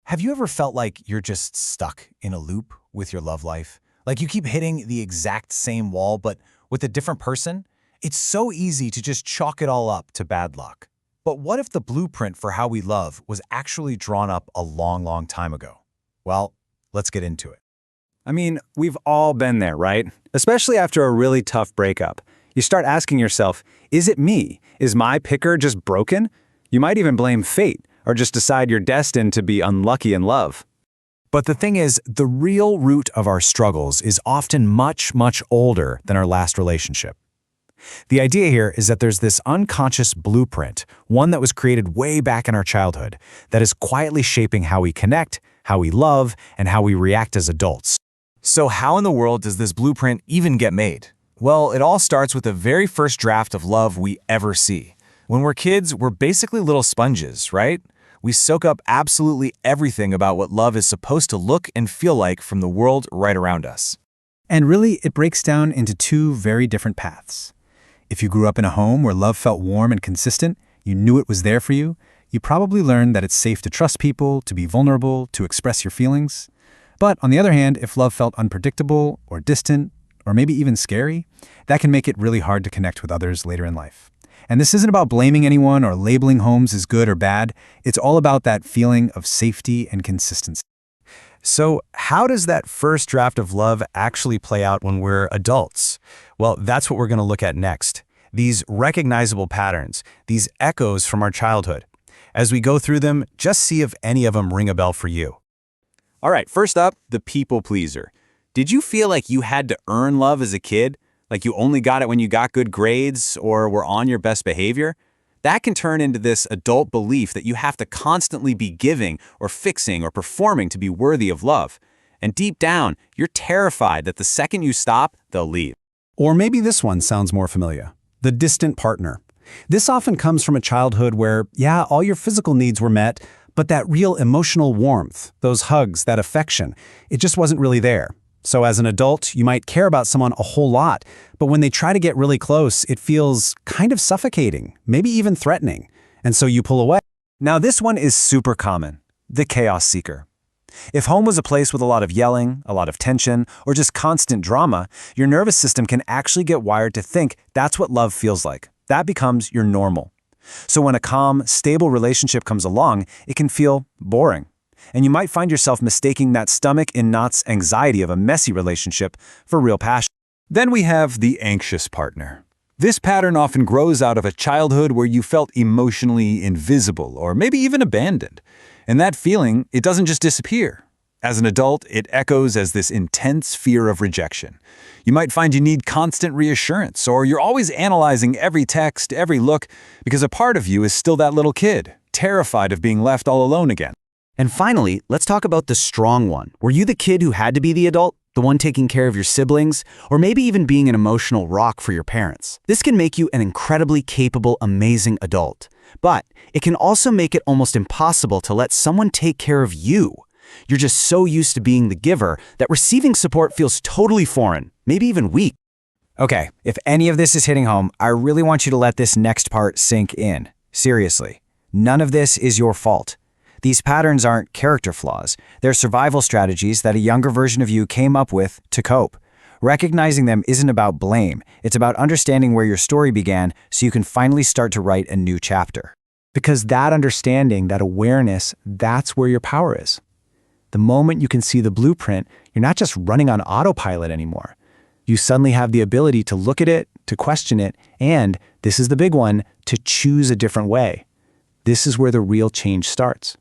Have you ever felt like you're just stuck in a loop with your love life? Like you keep hitting the exact same wall, but with a different person? It's so easy to just chalk it all up to bad luck. But what if the blueprint for how we love was actually drawn up a long, long time ago? Well, let's get into it. I mean, we've all been there, right? Especially after a really tough breakup. You start asking yourself, is it me? Is my picker just broken? You might even blame fate, or just decide you're destined to be unlucky in love. But the thing is, the real root of our struggles is often much, much older than our last relationship. The idea here is that there's this unconscious blueprint, one that was created way back in our childhood, that is quietly shaping how we connect, how we love, and how we react as adults. So how in the world does this blueprint even get made? Well, it all starts with the very first draft of love we ever see. When we're kids, we're basically little sponges, right? We soak up absolutely everything about what love is supposed to look and feel like from the world right around us. And really, it breaks down into two very different paths. If you grew up in a home where love felt warm and consistent, you knew it was there for you, you probably learned that it's safe to trust people, to be vulnerable, to express your feelings. But on the other hand, if love felt unpredictable or distant, or maybe even scary, that can make it really hard to connect with others later in life. And this isn't about blaming anyone or labeling homes as good or bad. It's all about that feeling of safety and consistency. So how does that first draft of love actually play out when we're adults? Well, that's what we're going to look at next. These recognizable patterns, these echoes from our childhood. As we go through them, just see if any of them ring a bell for you. All right, first up, the people pleaser. Did you feel like you had to earn love as a kid? Like you only got it when you got good grades or were on your best behavior? That can turn into this adult belief that you have to constantly be giving or fixing or performing to be worthy of love. And deep down, you're terrified that the second you stop, they'll leave. Or maybe this one sounds more familiar. The distant partner. This often comes from a childhood where, yeah, all your physical needs were met, but that real emotional warmth, those hugs, that affection, it just wasn't really there. So as an adult, you might care about someone a whole lot, but when they try to get really close, it feels kind of suffocating, maybe even threatening, and so you pull away. Now this one is super common, the chaos seeker. If home was a place with a lot of yelling, a lot of tension, or just constant drama, your nervous system can actually get wired to think that's what love feels like. That becomes your normal. So when a calm, stable relationship comes along, it can feel boring. And you might find yourself mistaking that stomach in knots anxiety of a messy relationship for real passion. Then we have the anxious partner. This pattern often grows out of a childhood where you felt emotionally invisible or maybe even abandoned. And that feeling, it doesn't just disappear. As an adult, it echoes as this intense fear of rejection. You might find you need constant reassurance, or you're always analyzing every text, every look, because a part of you is still that little kid, terrified of being left all alone again. And finally, let's talk about the strong one. Were you the kid who had to be the adult, the one taking care of your siblings, or maybe even being an emotional rock for your parents? This can make you an incredibly capable, amazing adult. But it can also make it almost impossible to let someone take care of you. You're just so used to being the giver that receiving support feels totally foreign, maybe even weak. Okay, if any of this is hitting home, I really want you to let this next part sink in. Seriously, none of this is your fault. These patterns aren't character flaws. They're survival strategies that a younger version of you came up with to cope. Recognizing them isn't about blame. It's about understanding where your story began so you can finally start to write a new chapter. Because that understanding, that awareness, that's where your power is. The moment you can see the blueprint, you're not just running on autopilot anymore. You suddenly have the ability to look at it, to question it, and, this is the big one, to choose a different way. This is where the real change starts.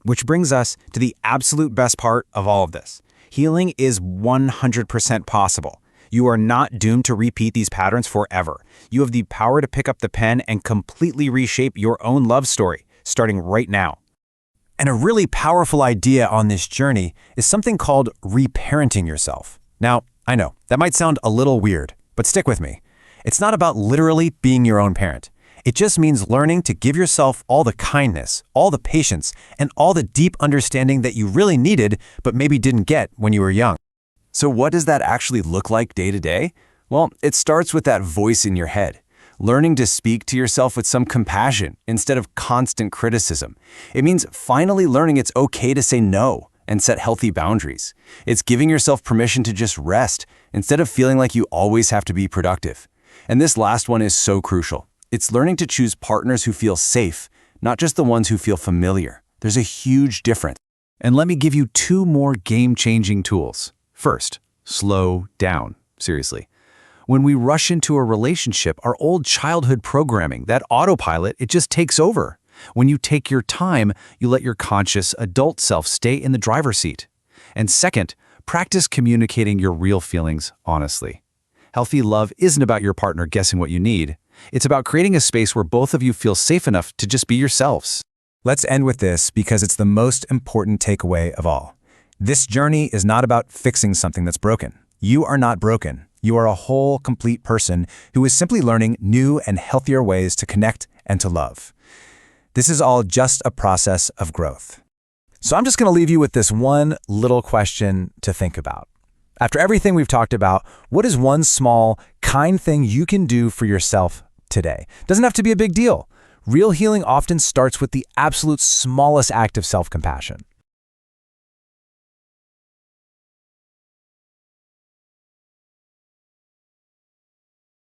Which brings us to the absolute best part of all of this. Healing is 100% possible. You are not doomed to repeat these patterns forever. You have the power to pick up the pen and completely reshape your own love story, starting right now. And a really powerful idea on this journey is something called reparenting yourself. Now, I know, that might sound a little weird, but stick with me. It's not about literally being your own parent. It just means learning to give yourself all the kindness, all the patience, and all the deep understanding that you really needed but maybe didn't get when you were young. So what does that actually look like day to day? Well, it starts with that voice in your head. learning to speak to yourself with some compassion instead of constant criticism. It means finally learning it's okay to say no and set healthy boundaries. It's giving yourself permission to just rest instead of feeling like you always have to be productive. And this last one is so crucial. It's learning to choose partners who feel safe, not just the ones who feel familiar. There's a huge difference. And let me give you 2 more game-changing tools. First, slow down. Seriously. When we rush into a relationship, our old childhood programming, that autopilot, it just takes over. When you take your time, you let your conscious adult self stay in the driver's seat. And second, practice communicating your real feelings honestly. Healthy love isn't about your partner guessing what you need. It's about creating a space where both of you feel safe enough to just be yourselves. Let's end with this because it's the most important takeaway of all. This journey is not about fixing something that's broken. You are not broken. You are a whole, complete person who is simply learning new and healthier ways to connect and to love. This is all just a process of growth. So I'm just going to leave you with this one little question to think about. After everything we've talked about, what is one small, kind thing you can do for yourself today? Doesn't have to be a big deal. Real healing often starts with the absolute smallest act of self-compassion.